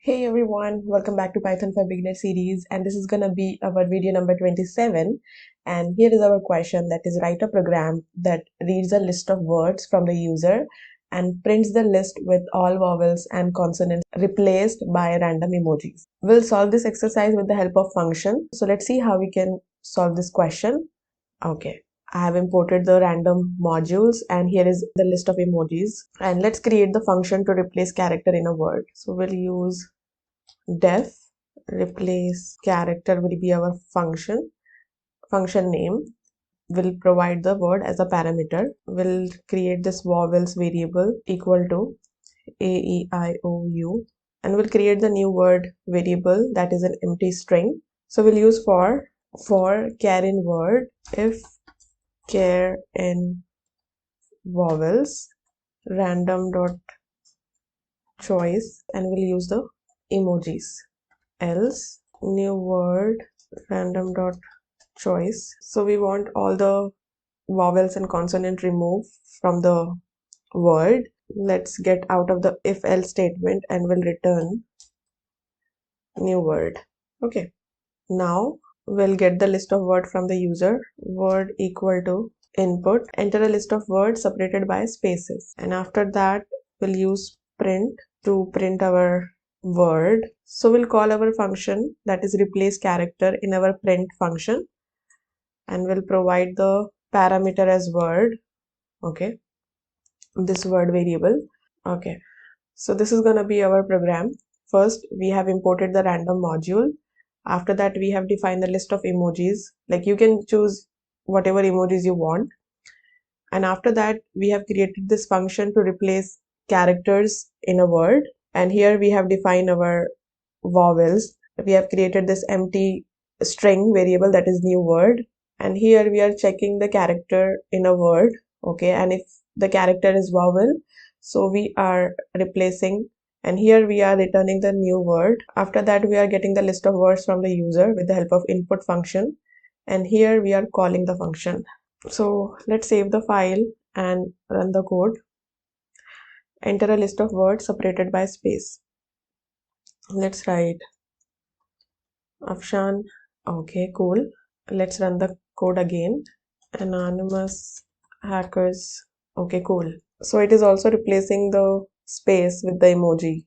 Hey everyone, welcome back to Python for Beginner series, and this is gonna be our video number 27. And here is our question, that is, write a program that reads a list of words from the user and prints the list with all vowels and consonants replaced by random emojis. We'll solve this exercise with the help of function. So let's see how we can solve this question. Okay, I have imported the random modules and here is the list of emojis, and let's create the function to replace character in a word. So we'll use def replace character will be our function name. Will provide the word as a parameter. Will create this vowels variable equal to a-e-i-o-u, and we'll create the new word variable that is an empty string. So we'll use for char in word if char in vowels random dot choice, and we'll use the emojis. Else new word random dot choice. So we want all the vowels and consonant removed from the word. Let's get out of the if else statement and we'll return new word. Okay, now we'll get the list of word from the user. Word equal to input, enter a list of words separated by spaces, and after that we'll use print to print our word. So we'll call our function that is replace character in our print function, and we'll provide the parameter as word. Okay, this word variable. Okay, so this is gonna be our program. First we have imported the random module. After that we have defined the list of emojis, like you can choose whatever emojis you want, and after that we have created this function to replace characters in a word, and here we have defined our vowels. We have created this empty string variable that is new word, and here we are checking the character in a word. Okay, and if the character is vowel, so we are replacing, and here we are returning the new word. After that we are getting the list of words from the user with the help of input function, and here we are calling the function. So let's save the file and run the code. Enter a list of words separated by space. Let's write Afshan. Okay, cool. Let's run the code again. Anonymous hackers. Okay, cool. So it is also replacing the space with the emoji.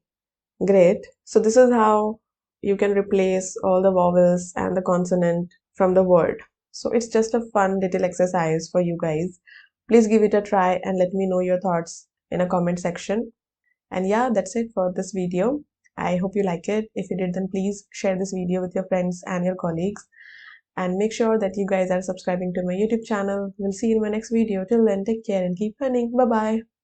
Great. So this is how you can replace all the vowels and the consonant from the word. So it's just a fun little exercise for you guys. Please give it a try and let me know your thoughts in a comment section. And yeah, that's it for this video. I hope you like it. If you did, then please share this video with your friends and your colleagues. And make sure that you guys are subscribing to my YouTube channel. We'll see you in my next video. Till then, take care and keep learning. Bye-bye.